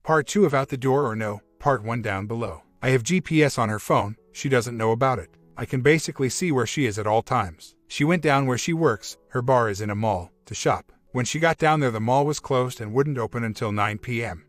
Part 2 of Out the Door or No, Part 1 down below. I have GPS on her phone, she doesn't know about it. I can basically see where she is at all times. She went down where she works, her bar is in a mall, to shop. When she got down there the mall was closed and wouldn't open until 9 p.m.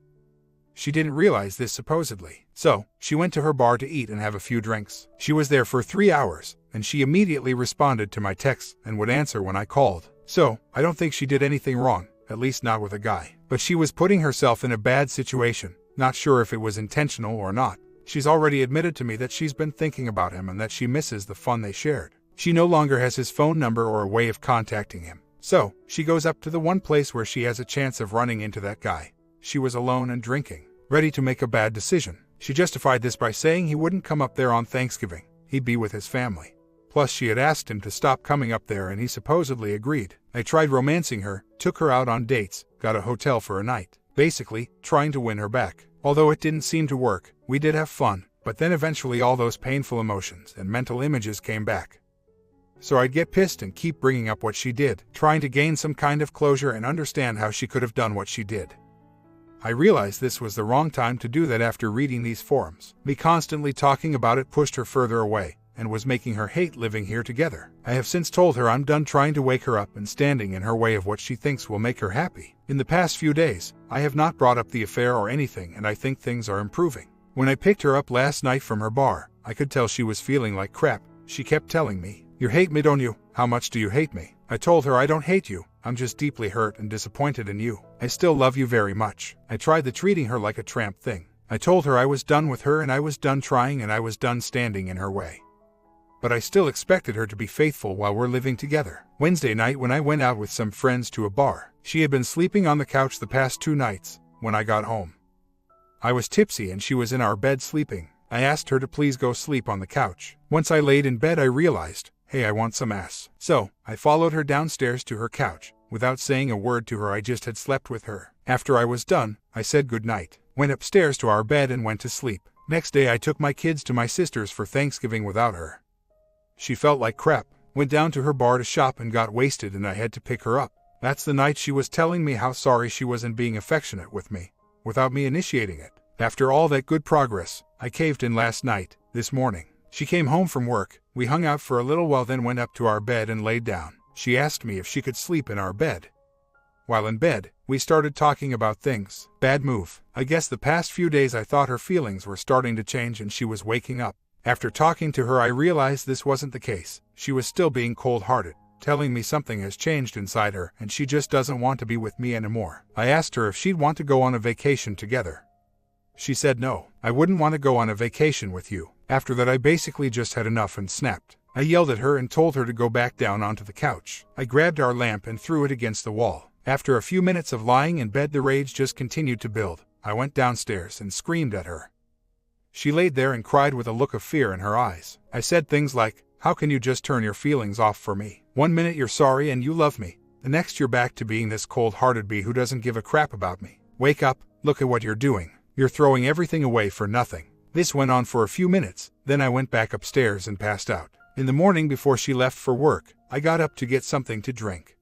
She didn't realize this supposedly. So, she went to her bar to eat and have a few drinks. She was there for 3 hours, and she immediately responded to my texts and would answer when I called. So, I don't think she did anything wrong, at least not with a guy. But she was putting herself in a bad situation, not sure if it was intentional or not. She's already admitted to me that she's been thinking about him and that she misses the fun they shared. She no longer has his phone number or a way of contacting him. So, she goes up to the one place where she has a chance of running into that guy. She was alone and drinking, ready to make a bad decision. She justified this by saying he wouldn't come up there on Thanksgiving, he'd be with his family. Plus she had asked him to stop coming up there and he supposedly agreed. I tried romancing her, took her out on dates, got a hotel for a night, basically, trying to win her back. Although it didn't seem to work, we did have fun, but then eventually all those painful emotions and mental images came back. So I'd get pissed and keep bringing up what she did, trying to gain some kind of closure and understand how she could have done what she did. I realized this was the wrong time to do that after reading these forums. Me constantly talking about it pushed her further away, and was making her hate living here together. I have since told her I'm done trying to wake her up and standing in her way of what she thinks will make her happy. In the past few days, I have not brought up the affair or anything and I think things are improving. When I picked her up last night from her bar, I could tell she was feeling like crap. She kept telling me, "You hate me, don't you? How much do you hate me?" I told her I don't hate you, I'm just deeply hurt and disappointed in you. I still love you very much. I tried the treating her like a tramp thing. I told her I was done with her and I was done trying and I was done standing in her way. But I still expected her to be faithful while we're living together. Wednesday night when I went out with some friends to a bar, she had been sleeping on the couch the past 2 nights. When I got home, I was tipsy and she was in our bed sleeping. I asked her to please go sleep on the couch. Once I laid in bed I realized, hey, I want some ass. So, I followed her downstairs to her couch. Without saying a word to her I just had slept with her. After I was done, I said goodnight, went upstairs to our bed and went to sleep. Next day I took my kids to my sister's for Thanksgiving without her. She felt like crap, went down to her bar to shop and got wasted and I had to pick her up. That's the night she was telling me how sorry she was and being affectionate with me, without me initiating it. After all that good progress, I caved in last night. This morning, she came home from work, we hung out for a little while then went up to our bed and laid down. She asked me if she could sleep in our bed. While in bed, we started talking about things. Bad move. I guess the past few days I thought her feelings were starting to change and she was waking up. After talking to her I realized this wasn't the case. She was still being cold-hearted, telling me something has changed inside her and she just doesn't want to be with me anymore. I asked her if she'd want to go on a vacation together. She said no, I wouldn't want to go on a vacation with you. After that I basically just had enough and snapped. I yelled at her and told her to go back down onto the couch. I grabbed our lamp and threw it against the wall. After a few minutes of lying in bed the rage just continued to build. I went downstairs and screamed at her. She laid there and cried with a look of fear in her eyes. I said things like, how can you just turn your feelings off for me? One minute you're sorry and you love me. The next you're back to being this cold-hearted bee who doesn't give a crap about me. Wake up, look at what you're doing. You're throwing everything away for nothing. This went on for a few minutes, then I went back upstairs and passed out. In the morning before she left for work, I got up to get something to drink.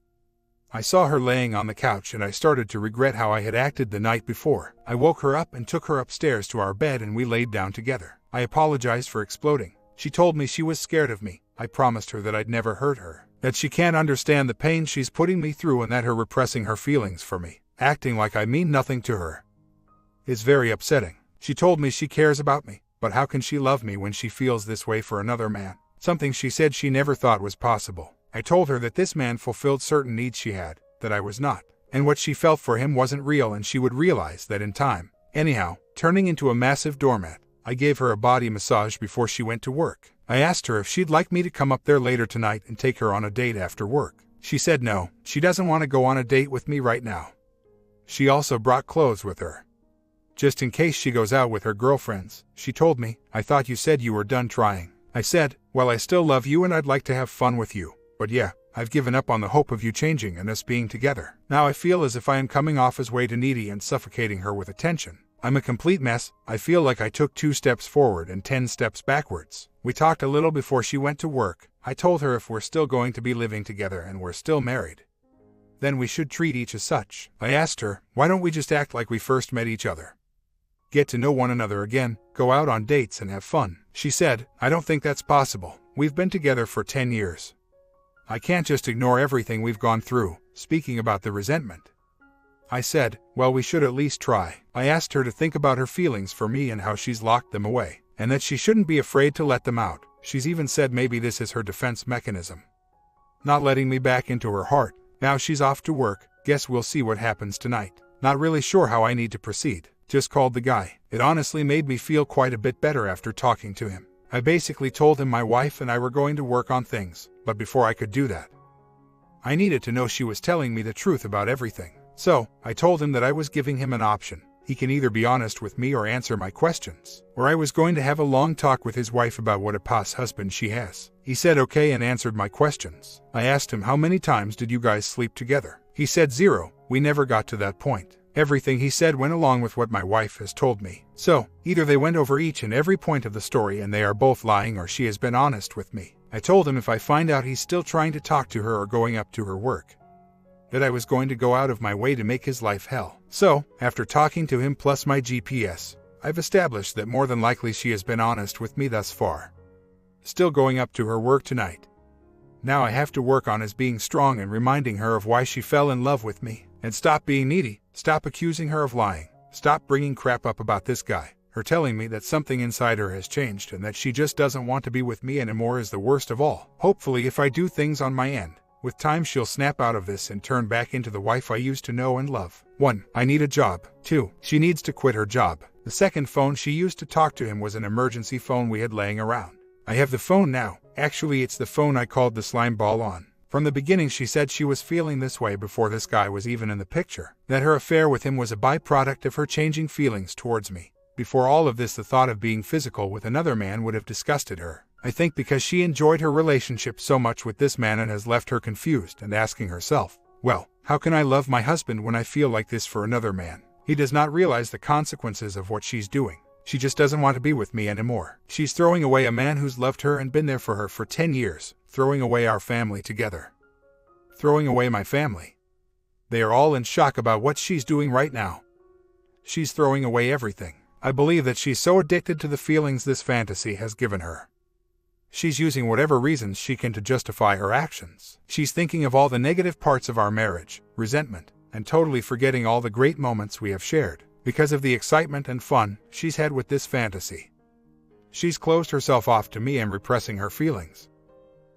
I saw her laying on the couch and I started to regret how I had acted the night before. I woke her up and took her upstairs to our bed and we laid down together. I apologized for exploding. She told me she was scared of me. I promised her that I'd never hurt her, that she can't understand the pain she's putting me through and that her repressing her feelings for me, acting like I mean nothing to her, is very upsetting. She told me she cares about me, but how can she love me when she feels this way for another man? Something she said she never thought was possible. I told her that this man fulfilled certain needs she had, that I was not, and what she felt for him wasn't real and she would realize that in time. Anyhow, turning into a massive doormat, I gave her a body massage before she went to work. I asked her if she'd like me to come up there later tonight and take her on a date after work. She said no, she doesn't want to go on a date with me right now. She also brought clothes with her, just in case she goes out with her girlfriends. She told me, I thought you said you were done trying. I said, well, I still love you and I'd like to have fun with you. But yeah, I've given up on the hope of you changing and us being together. Now I feel as if I am coming off as way too needy and suffocating her with attention. I'm a complete mess. I feel like I took 2 steps forward and 10 steps backwards. We talked a little before she went to work. I told her if we're still going to be living together and we're still married, then we should treat each as such. I asked her, why don't we just act like we first met each other? get to know one another again, go out on dates and have fun. She said, I don't think that's possible. We've been together for 10 years. I can't just ignore everything we've gone through, speaking about the resentment. I said, well, we should at least try. I asked her to think about her feelings for me and how she's locked them away, and that she shouldn't be afraid to let them out. She's even said maybe this is her defense mechanism, not letting me back into her heart. Now she's off to work. Guess we'll see what happens tonight. Not really sure how I need to proceed. Just called the guy. It honestly made me feel quite a bit better after talking to him. I basically told him my wife and I were going to work on things, but before I could do that, I needed to know she was telling me the truth about everything. So, I told him that I was giving him an option. He can either be honest with me or answer my questions, or I was going to have a long talk with his wife about what a past husband she has. He said okay and answered my questions. I asked him, how many times did you guys sleep together? He said 0. We never got to that point. Everything he said went along with what my wife has told me. So, either they went over each and every point of the story and they are both lying, or she has been honest with me. I told him if I find out he's still trying to talk to her or going up to her work, that I was going to go out of my way to make his life hell. So, after talking to him plus my GPS, I've established that more than likely she has been honest with me thus far. Still going up to her work tonight. Now I have to work on his being strong and reminding her of why she fell in love with me. And stop being needy, stop accusing her of lying, stop bringing crap up about this guy. Her telling me that something inside her has changed and that she just doesn't want to be with me anymore is the worst of all. Hopefully if I do things on my end, with time she'll snap out of this and turn back into the wife I used to know and love. 1. I need a job. 2. She needs to quit her job. The second phone she used to talk to him was an emergency phone we had laying around. I have the phone now. Actually, it's the phone I called the slime ball on. From the beginning she said she was feeling this way before this guy was even in the picture, that her affair with him was a byproduct of her changing feelings towards me. Before all of this, the thought of being physical with another man would have disgusted her. I think because she enjoyed her relationship so much with this man and has left her confused and asking herself, well, how can I love my husband when I feel like this for another man? He does not realize the consequences of what she's doing. She just doesn't want to be with me anymore. She's throwing away a man who's loved her and been there for her for 10 years, throwing away our family together, throwing away my family. They are all in shock about what she's doing right now. She's throwing away everything. I believe that she's so addicted to the feelings this fantasy has given her. She's using whatever reasons she can to justify her actions. She's thinking of all the negative parts of our marriage, resentment, and totally forgetting all the great moments we have shared. Because of the excitement and fun she's had with this fantasy, she's closed herself off to me and repressing her feelings.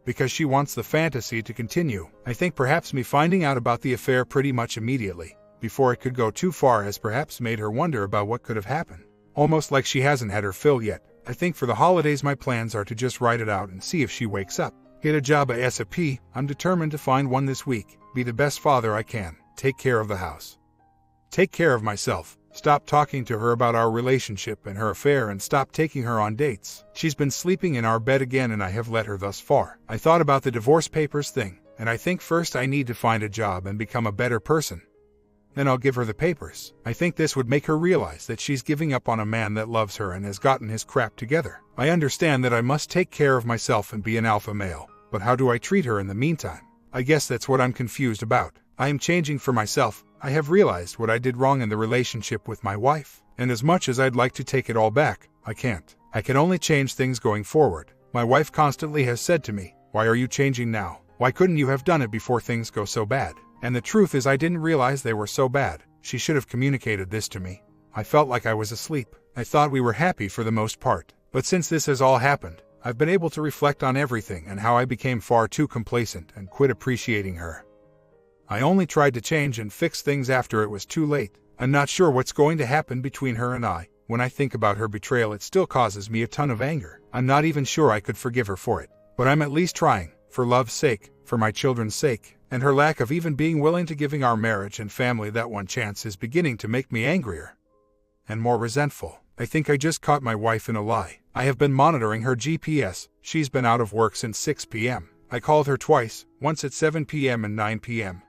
Because she wants the fantasy to continue. I think perhaps me finding out about the affair pretty much immediately, before it could go too far, has perhaps made her wonder about what could have happened. Almost like she hasn't had her fill yet. I think for the holidays my plans are to just write it out and see if she wakes up. Get a job ASAP. I'm determined to find one this week. Be the best father I can. Take care of the house. Take care of myself. Stop talking to her about our relationship and her affair and stop taking her on dates. She's been sleeping in our bed again and I have let her thus far. I thought about the divorce papers thing, and I think first I need to find a job and become a better person. Then I'll give her the papers. I think this would make her realize that she's giving up on a man that loves her and has gotten his crap together. I understand that I must take care of myself and be an alpha male, but how do I treat her in the meantime? I guess that's what I'm confused about. I am changing for myself. I have realized what I did wrong in the relationship with my wife, and as much as I'd like to take it all back, I can't. I can only change things going forward. My wife constantly has said to me, "Why are you changing now? Why couldn't you have done it before things go so bad?" And the truth is I didn't realize they were so bad. She should have communicated this to me. I felt like I was asleep. I thought we were happy for the most part. But since this has all happened, I've been able to reflect on everything and how I became far too complacent and quit appreciating her. I only tried to change and fix things after it was too late. I'm not sure what's going to happen between her and I. When I think about her betrayal, it still causes me a ton of anger. I'm not even sure I could forgive her for it. But I'm at least trying, for love's sake, for my children's sake. And her lack of even being willing to giving our marriage and family that one chance is beginning to make me angrier and more resentful. I think I just caught my wife in a lie. I have been monitoring her GPS. She's been out of work since 6 p.m. I called her twice, once at 7 p.m. and 9 p.m.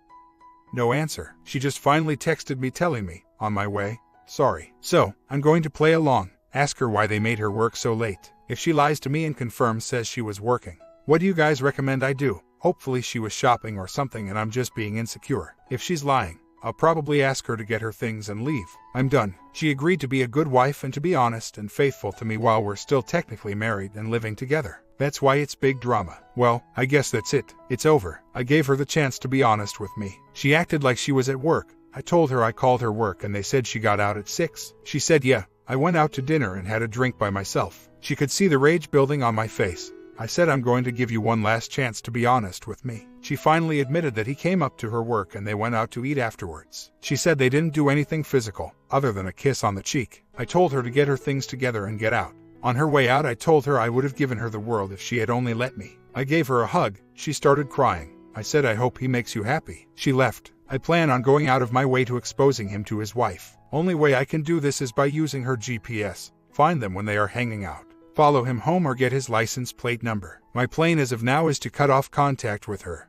No answer. She just finally texted me telling me, "On my way, sorry." So, I'm going to play along, ask her why they made her work so late. If she lies to me and confirms says she was working, what do you guys recommend I do? Hopefully she was shopping or something and I'm just being insecure. If she's lying, I'll probably ask her to get her things and leave. I'm done. She agreed to be a good wife and to be honest and faithful to me while we're still technically married and living together. That's why it's big drama. Well, I guess that's it. It's over. I gave her the chance to be honest with me. She acted like she was at work. I told her I called her work and they said she got out at 6. She said yeah. I went out to dinner and had a drink by myself. She could see the rage building on my face. I said I'm going to give you one last chance to be honest with me. She finally admitted that he came up to her work and they went out to eat afterwards. She said they didn't do anything physical, other than a kiss on the cheek. I told her to get her things together and get out. On her way out I told her I would have given her the world if she had only let me. I gave her a hug. She started crying. I said I hope he makes you happy. She left. I plan on going out of my way to exposing him to his wife. Only way I can do this is by using her GPS. Find them when they are hanging out. Follow him home or get his license plate number. My plan as of now is to cut off contact with her.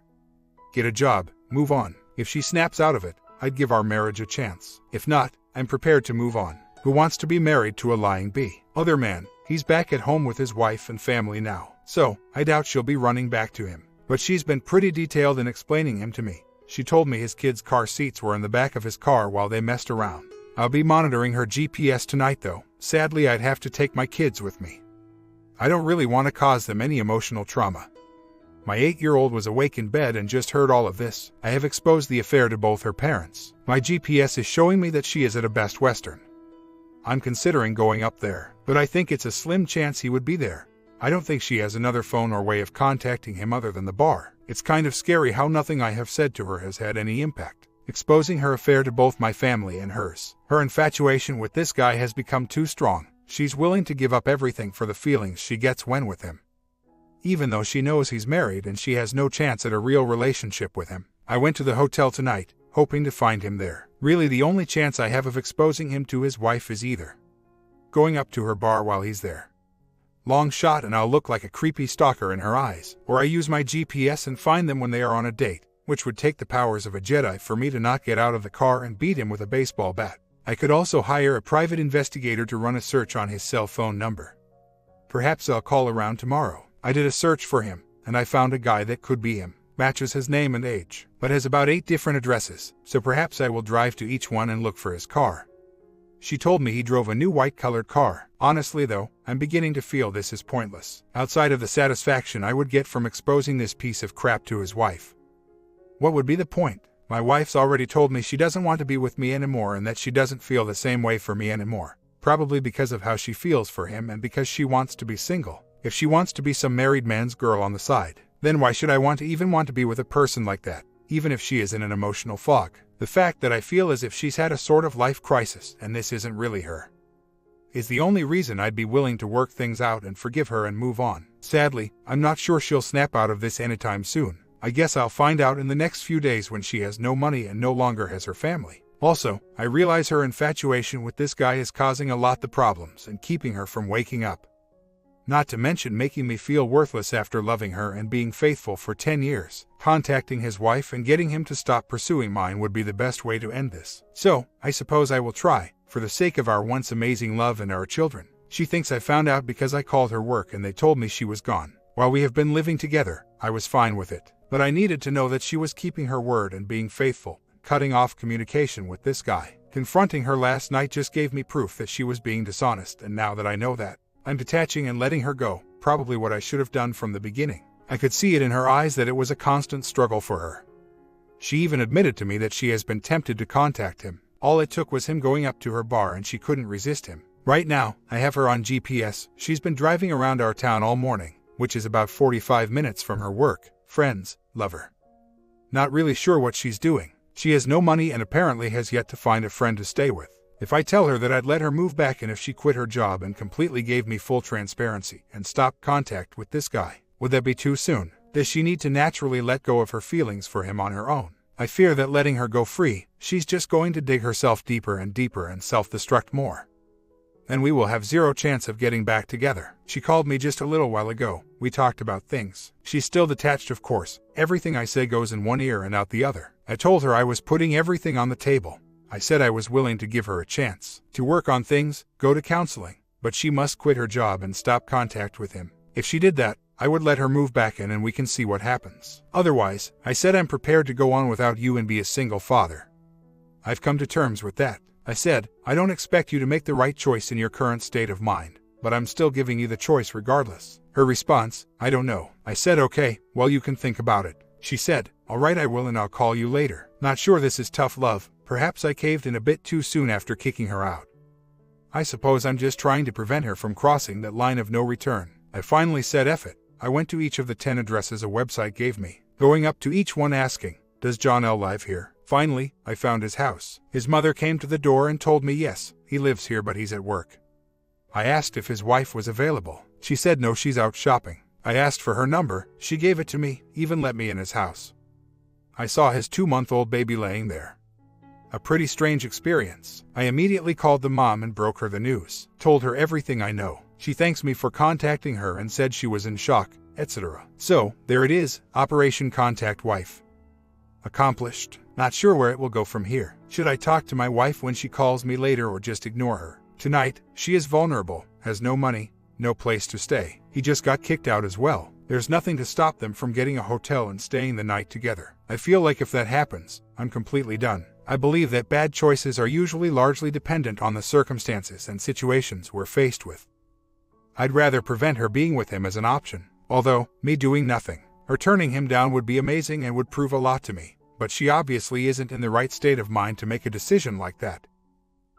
Get a job, move on. If she snaps out of it, I'd give our marriage a chance. If not, I'm prepared to move on. Who wants to be married to a lying B? Other man. He's back at home with his wife and family now. So, I doubt she'll be running back to him. But she's been pretty detailed in explaining him to me. She told me his kids' car seats were in the back of his car while they messed around. I'll be monitoring her GPS tonight though. Sadly, I'd have to take my kids with me. I don't really want to cause them any emotional trauma. My 8-year-old was awake in bed and just heard all of this. I have exposed the affair to both her parents. My GPS is showing me that she is at a Best Western. I'm considering going up there, but I think it's a slim chance he would be there. I don't think she has another phone or way of contacting him other than the bar. It's kind of scary how nothing I have said to her has had any impact. Exposing her affair to both my family and hers. Her infatuation with this guy has become too strong. She's willing to give up everything for the feelings she gets when with him. Even though she knows he's married and she has no chance at a real relationship with him. I went to the hotel tonight, hoping to find him there. Really the only chance I have of exposing him to his wife is either going up to her bar while he's there. Long shot and I'll look like a creepy stalker in her eyes. Or I use my GPS and find them when they are on a date, which would take the powers of a Jedi for me to not get out of the car and beat him with a baseball bat. I could also hire a private investigator to run a search on his cell phone number. Perhaps I'll call around tomorrow. I did a search for him, and I found a guy that could be him. Matches his name and age, but has about 8 different addresses, so perhaps I will drive to each one and look for his car. She told me he drove a new white-colored car. Honestly though, I'm beginning to feel this is pointless, outside of the satisfaction I would get from exposing this piece of crap to his wife. What would be the point? My wife's already told me she doesn't want to be with me anymore and that she doesn't feel the same way for me anymore. Probably because of how she feels for him and because she wants to be single. If she wants to be some married man's girl on the side, then why should I want to be with a person like that, even if she is in an emotional fog? The fact that I feel as if she's had a sort of life crisis and this isn't really her is the only reason I'd be willing to work things out and forgive her and move on. Sadly, I'm not sure she'll snap out of this anytime soon. I guess I'll find out in the next few days when she has no money and no longer has her family. Also, I realize her infatuation with this guy is causing a lot of problems and keeping her from waking up. Not to mention making me feel worthless after loving her and being faithful for 10 years. Contacting his wife and getting him to stop pursuing mine would be the best way to end this. So, I suppose I will try, for the sake of our once amazing love and our children. She thinks I found out because I called her work and they told me she was gone. While we have been living together, I was fine with it. But I needed to know that she was keeping her word and being faithful, cutting off communication with this guy. Confronting her last night just gave me proof that she was being dishonest, and now that I know that, I'm detaching and letting her go, probably what I should have done from the beginning. I could see it in her eyes that it was a constant struggle for her. She even admitted to me that she has been tempted to contact him. All it took was him going up to her bar and she couldn't resist him. Right now, I have her on GPS. She's been driving around our town all morning, which is about 45 minutes from her work, friends, lover. Not really sure what she's doing. She has no money and apparently has yet to find a friend to stay with. If I tell her that I'd let her move back and if she quit her job and completely gave me full transparency and stopped contact with this guy, would that be too soon? Does she need to naturally let go of her feelings for him on her own? I fear that letting her go free, she's just going to dig herself deeper and deeper and self-destruct more. Then we will have zero chance of getting back together. She called me just a little while ago. We talked about things. She's still detached, of course. Everything I say goes in one ear and out the other. I told her I was putting everything on the table. I said I was willing to give her a chance to work on things, go to counseling, but she must quit her job and stop contact with him. If she did that, I would let her move back in and we can see what happens. Otherwise, I said I'm prepared to go on without you and be a single father. I've come to terms with that. I said, I don't expect you to make the right choice in your current state of mind, but I'm still giving you the choice regardless. Her response, I don't know. I said, okay, well you can think about it. She said, all right, I will, and I'll call you later. Not sure this is tough love. Perhaps I caved in a bit too soon after kicking her out. I suppose I'm just trying to prevent her from crossing that line of no return. I finally said F it. I went to each of the 10 addresses a website gave me, going up to each one asking, does John L. live here? Finally, I found his house. His mother came to the door and told me yes, he lives here but he's at work. I asked if his wife was available. She said no, she's out shopping. I asked for her number, she gave it to me, even let me in his house. I saw his 2-month-old baby laying there. A pretty strange experience. I immediately called the mom and broke her the news. Told her everything I know. She thanks me for contacting her and said she was in shock, etc. So, there it is, Operation Contact Wife. Accomplished. Not sure where it will go from here. Should I talk to my wife when she calls me later or just ignore her? Tonight, she is vulnerable, has no money, no place to stay. He just got kicked out as well. There's nothing to stop them from getting a hotel and staying the night together. I feel like if that happens, I'm completely done. I believe that bad choices are usually largely dependent on the circumstances and situations we're faced with. I'd rather prevent her being with him as an option, although, me doing nothing, her turning him down would be amazing and would prove a lot to me, but she obviously isn't in the right state of mind to make a decision like that.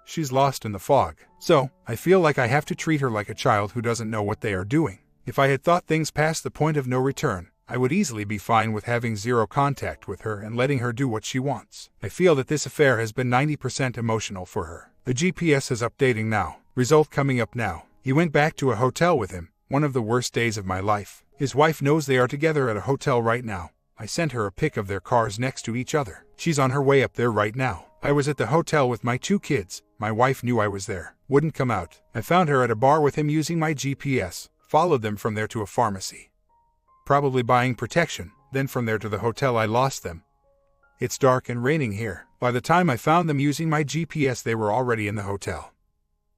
She's lost in the fog, so I feel like I have to treat her like a child who doesn't know what they are doing. If I had thought things past the point of no return, I would easily be fine with having zero contact with her and letting her do what she wants. I feel that this affair has been 90% emotional for her. The GPS is updating now. Result coming up now. He went back to a hotel with him, one of the worst days of my life. His wife knows they are together at a hotel right now. I sent her a pic of their cars next to each other. She's on her way up there right now. I was at the hotel with my 2 kids. My wife knew I was there. Wouldn't come out. I found her at a bar with him using my GPS. Followed them from there to a pharmacy. Probably buying protection. Then from there to the hotel I lost them. It's dark and raining here. By the time I found them using my GPS they were already in the hotel.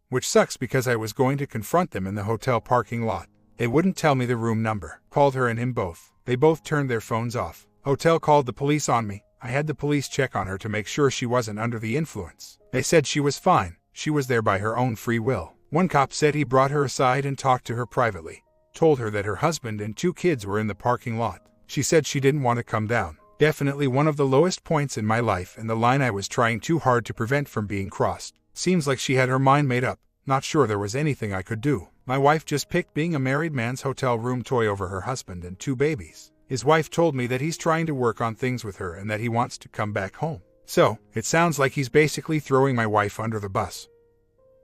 Which sucks because I was going to confront them in the hotel parking lot. They wouldn't tell me the room number. Called her and him both. They both turned their phones off. Hotel called the police on me. I had the police check on her to make sure she wasn't under the influence. They said she was fine. She was there by her own free will. One cop said he brought her aside and talked to her privately. Told her that her husband and 2 kids were in the parking lot. She said she didn't want to come down. Definitely one of the lowest points in my life and the line I was trying too hard to prevent from being crossed. Seems like she had her mind made up. Not sure there was anything I could do. My wife just picked being a married man's hotel room toy over her husband and 2 babies. His wife told me that he's trying to work on things with her and that he wants to come back home. So, it sounds like he's basically throwing my wife under the bus.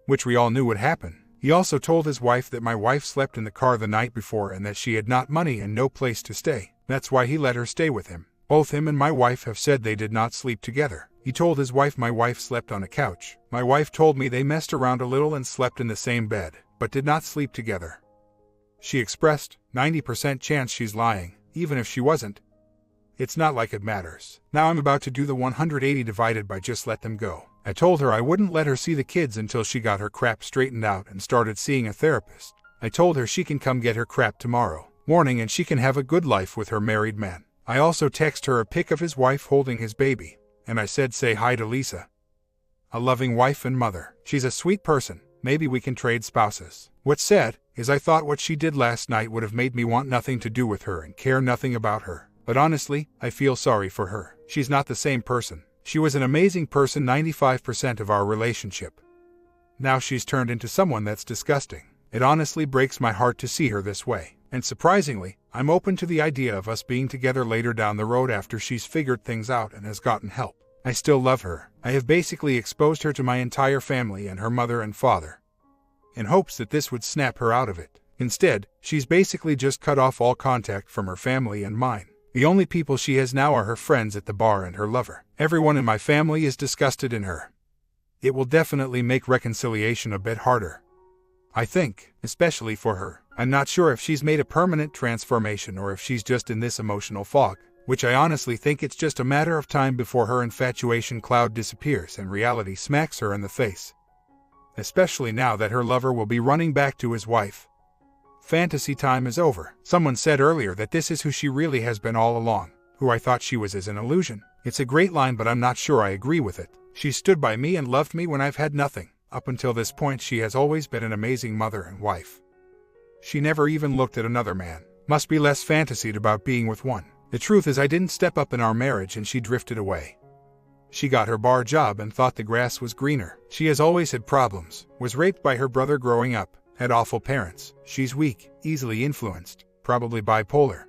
Which we all knew would happen. He also told his wife that my wife slept in the car the night before and that she had not money and no place to stay. That's why he let her stay with him. Both him and my wife have said they did not sleep together. He told his wife my wife slept on a couch. My wife told me they messed around a little and slept in the same bed, but did not sleep together. She expressed 90% chance she's lying, even if she wasn't. It's not like it matters. Now I'm about to do the 180 divided by just let them go. I told her I wouldn't let her see the kids until she got her crap straightened out and started seeing a therapist. I told her she can come get her crap tomorrow morning and she can have a good life with her married man. I also text her a pic of his wife holding his baby, and I said say hi to Lisa. A loving wife and mother. She's a sweet person. Maybe we can trade spouses. What's sad is I thought what she did last night would have made me want nothing to do with her and care nothing about her. But honestly, I feel sorry for her. She's not the same person. She was an amazing person 95% of our relationship. Now she's turned into someone that's disgusting. It honestly breaks my heart to see her this way. And surprisingly, I'm open to the idea of us being together later down the road after she's figured things out and has gotten help. I still love her. I have basically exposed her to my entire family and her mother and father, in hopes that this would snap her out of it. Instead, she's basically just cut off all contact from her family and mine. The only people she has now are her friends at the bar and her lover. Everyone in my family is disgusted in her. It will definitely make reconciliation a bit harder, I think, especially for her. I'm not sure if she's made a permanent transformation or if she's just in this emotional fog, which I honestly think it's just a matter of time before her infatuation cloud disappears and reality smacks her in the face. Especially now that her lover will be running back to his wife. Fantasy time is over. Someone said earlier that this is who she really has been all along. Who I thought she was is an illusion. It's a great line, but I'm not sure I agree with it. She stood by me and loved me when I've had nothing. Up until this point, she has always been an amazing mother and wife. She never even looked at another man. Must be less fantasied about being with one. The truth is I didn't step up in our marriage and she drifted away. She got her bar job and thought the grass was greener. She has always had problems, was raped by her brother growing up, had awful parents. She's weak, easily influenced, probably bipolar.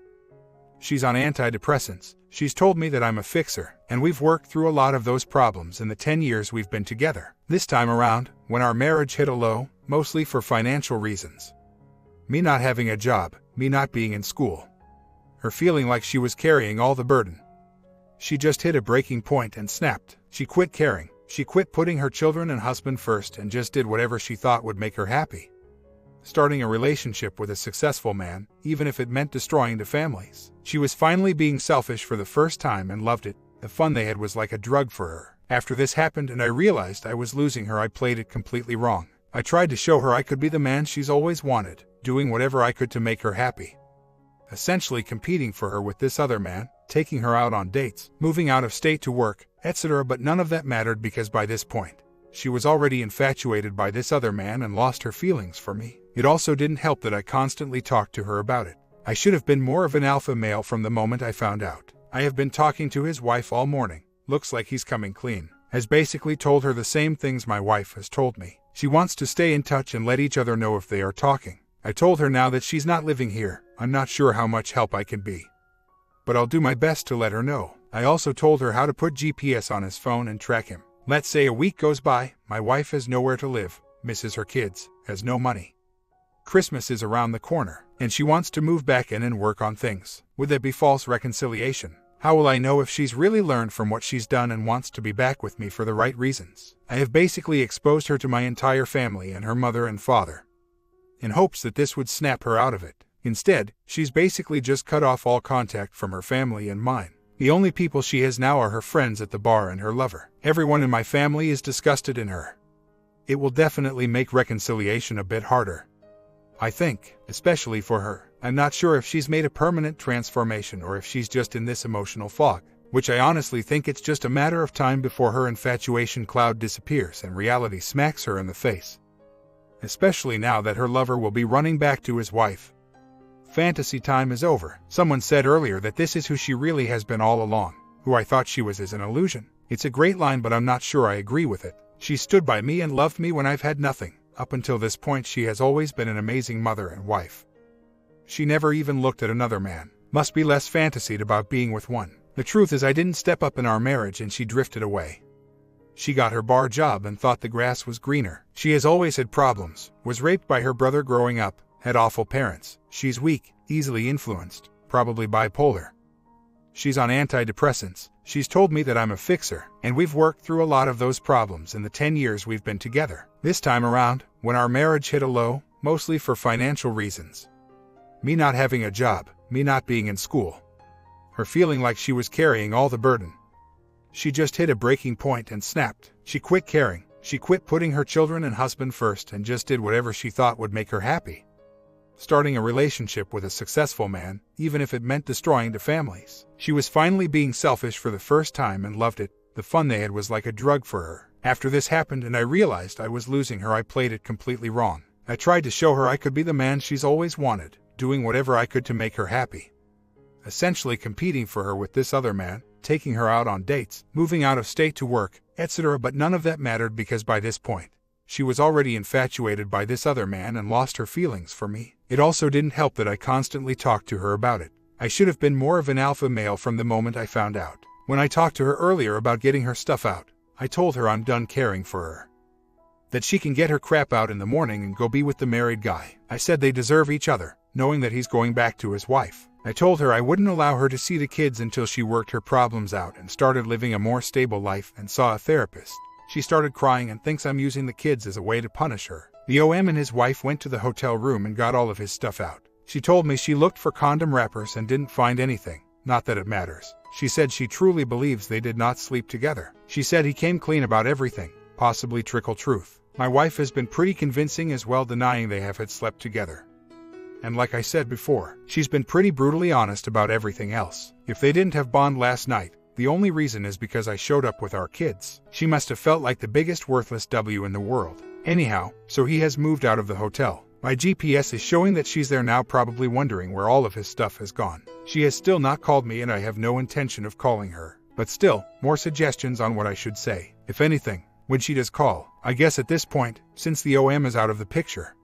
She's on antidepressants. She's told me that I'm a fixer, and we've worked through a lot of those problems in the 10 years we've been together. This time around, when our marriage hit a low, mostly for financial reasons. Me not having a job, me not being in school. Her feeling like she was carrying all the burden. She just hit a breaking point and snapped. She quit caring. She quit putting her children and husband first and just did whatever she thought would make her happy. Starting a relationship with a successful man, even if it meant destroying the families. She was finally being selfish for the first time and loved it. The fun they had was like a drug for her. After this happened and I realized I was losing her, I played it completely wrong. I tried to show her I could be the man she's always wanted, doing whatever I could to make her happy. Essentially competing for her with this other man, taking her out on dates, moving out of state to work, etc. But none of that mattered because by this point, she was already infatuated by this other man and lost her feelings for me. It also didn't help that I constantly talked to her about it. I should have been more of an alpha male from the moment I found out. I have been talking to his wife all morning. Looks like he's coming clean. Has basically told her the same things my wife has told me. She wants to stay in touch and let each other know if they are talking. I told her now that she's not living here. I'm not sure how much help I can be, but I'll do my best to let her know. I also told her how to put GPS on his phone and track him. Let's say a week goes by, my wife has nowhere to live, misses her kids, has no money. Christmas is around the corner, and she wants to move back in and work on things. Would that be false reconciliation? How will I know if she's really learned from what she's done and wants to be back with me for the right reasons? I have basically exposed her to my entire family and her mother and father, in hopes that this would snap her out of it. Instead, she's basically just cut off all contact from her family and mine. The only people she has now are her friends at the bar and her lover. Everyone in my family is disgusted in her. It will definitely make reconciliation a bit harder, I think, especially for her. I'm not sure if she's made a permanent transformation or if she's just in this emotional fog, which I honestly think it's just a matter of time before her infatuation cloud disappears and reality smacks her in the face. Especially now that her lover will be running back to his wife. Fantasy time is over. Someone said earlier that this is who she really has been all along. Who I thought she was is an illusion. It's a great line, but I'm not sure I agree with it. She stood by me and loved me when I've had nothing. Up until this point, she has always been an amazing mother and wife. She never even looked at another man. Must be less fantasied about being with one. The truth is I didn't step up in our marriage and she drifted away. She got her bar job and thought the grass was greener. She has always had problems, was raped by her brother growing up, had awful parents. She's weak, easily influenced, probably bipolar. She's on antidepressants. She's told me that I'm a fixer, and we've worked through a lot of those problems in the 10 years we've been together. This time around, when our marriage hit a low, mostly for financial reasons. Me not having a job, me not being in school. Her feeling like she was carrying all the burden. She just hit a breaking point and snapped. She quit caring. She quit putting her children and husband first and just did whatever she thought would make her happy. Starting a relationship with a successful man, even if it meant destroying the families. She was finally being selfish for the first time and loved it. The fun they had was like a drug for her. After this happened and I realized I was losing her, I played it completely wrong. I tried to show her I could be the man she's always wanted, doing whatever I could to make her happy. Essentially competing for her with this other man, taking her out on dates, moving out of state to work, etc. But none of that mattered because by this point, she was already infatuated by this other man and lost her feelings for me. It also didn't help that I constantly talked to her about it. I should have been more of an alpha male from the moment I found out. When I talked to her earlier about getting her stuff out, I told her I'm done caring for her. That she can get her crap out in the morning and go be with the married guy. I said they deserve each other, knowing that he's going back to his wife. I told her I wouldn't allow her to see the kids until she worked her problems out and started living a more stable life and saw a therapist. She started crying and thinks I'm using the kids as a way to punish her. The OM and his wife went to the hotel room and got all of his stuff out. She told me she looked for condom wrappers and didn't find anything. Not that it matters. She said she truly believes they did not sleep together. She said he came clean about everything, possibly trickle truth. My wife has been pretty convincing as well, denying they have had slept together. And like I said before, she's been pretty brutally honest about everything else. If they didn't have bond last night, The only reason is because I showed up with our kids. She must have felt like the biggest worthless W in the world. Anyhow, so he has moved out of the hotel. My GPS is showing that she's there now, probably wondering where all of his stuff has gone. She has still not called me and I have no intention of calling her. But still, more suggestions on what I should say. If anything, when she does call, I guess at this point, since the OM is out of the picture,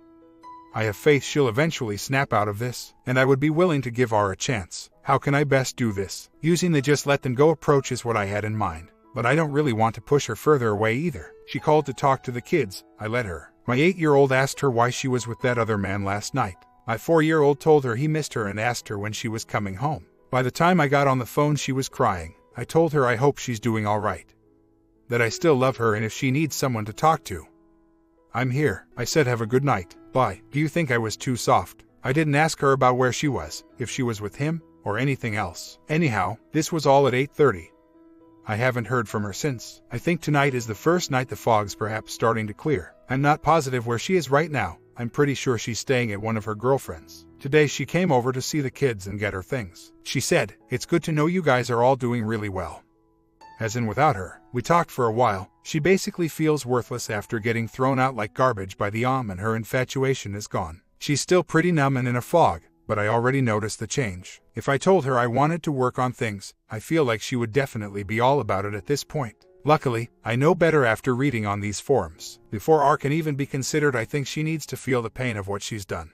I have faith she'll eventually snap out of this, and I would be willing to give R a chance. How can I best do this? Using the just let them go approach is what I had in mind. But I don't really want to push her further away either. She called to talk to the kids. I let her. My 8-year-old asked her why she was with that other man last night. My 4-year-old told her he missed her and asked her when she was coming home. By the time I got on the phone, she was crying. I told her I hope she's doing all right, that I still love her, and if she needs someone to talk to, I'm here. I said have a good night. Bye. Do you think I was too soft? I didn't ask her about where she was, if she was with him, or anything else. Anyhow, this was all at 8:30. I haven't heard from her since. I think tonight is the first night the fog's perhaps starting to clear. I'm not positive where she is right now. I'm pretty sure she's staying at one of her girlfriends. Today she came over to see the kids and get her things. She said, "It's good to know you guys are all doing really well." As in without her. We talked for a while. She basically feels worthless after getting thrown out like garbage by the OM, and her infatuation is gone. She's still pretty numb and in a fog, but I already noticed the change. If I told her I wanted to work on things, I feel like she would definitely be all about it at this point. Luckily, I know better after reading on these forums. Before R can even be considered, I think she needs to feel the pain of what she's done.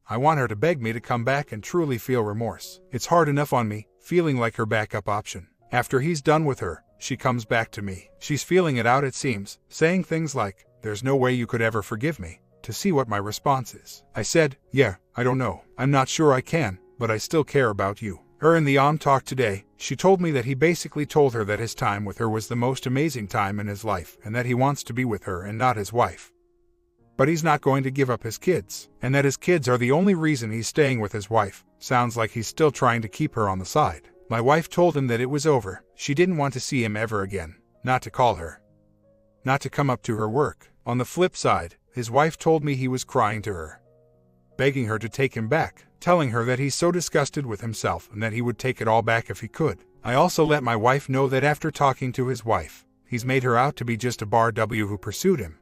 I want her to beg me to come back and truly feel remorse. It's hard enough on me, feeling like her backup option. After he's done with her, she comes back to me. She's feeling it out, it seems, saying things like, "There's no way you could ever forgive me," to see what my response is. I said, "Yeah, I don't know. I'm not sure I can, but I still care about you." Her and the OM talked today. She told me that he basically told her that his time with her was the most amazing time in his life, and that he wants to be with her and not his wife. But he's not going to give up his kids, and that his kids are the only reason he's staying with his wife. Sounds like he's still trying to keep her on the side. My wife told him that it was over. She didn't want to see him ever again, not to call her, not to come up to her work. On the flip side, his wife told me he was crying to her, begging her to take him back, telling her that he's so disgusted with himself and that he would take it all back if he could. I also let my wife know that after talking to his wife, he's made her out to be just a bar W who pursued him,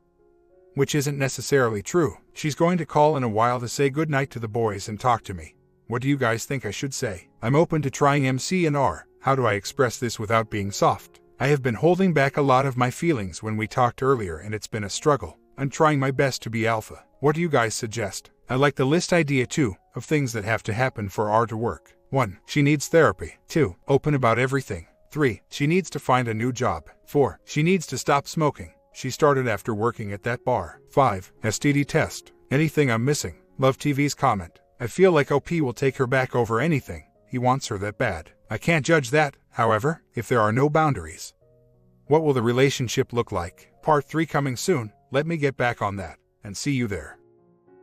which isn't necessarily true. She's going to call in a while to say goodnight to the boys and talk to me. What do you guys think I should say? I'm open to trying MC and R. How do I express this without being soft? I have been holding back a lot of my feelings when we talked earlier, and it's been a struggle. I'm trying my best to be alpha. What do you guys suggest? I like the list idea too, of things that have to happen for R to work. 1. She needs therapy. 2. Open about everything. 3. She needs to find a new job. 4. She needs to stop smoking. She started after working at that bar. 5. STD test. Anything I'm missing? Love TV's comment. I feel like OP will take her back over anything. He wants her that bad. I can't judge that, however, if there are no boundaries. What will the relationship look like? Part 3 coming soon. Let me get back on that, and see you there.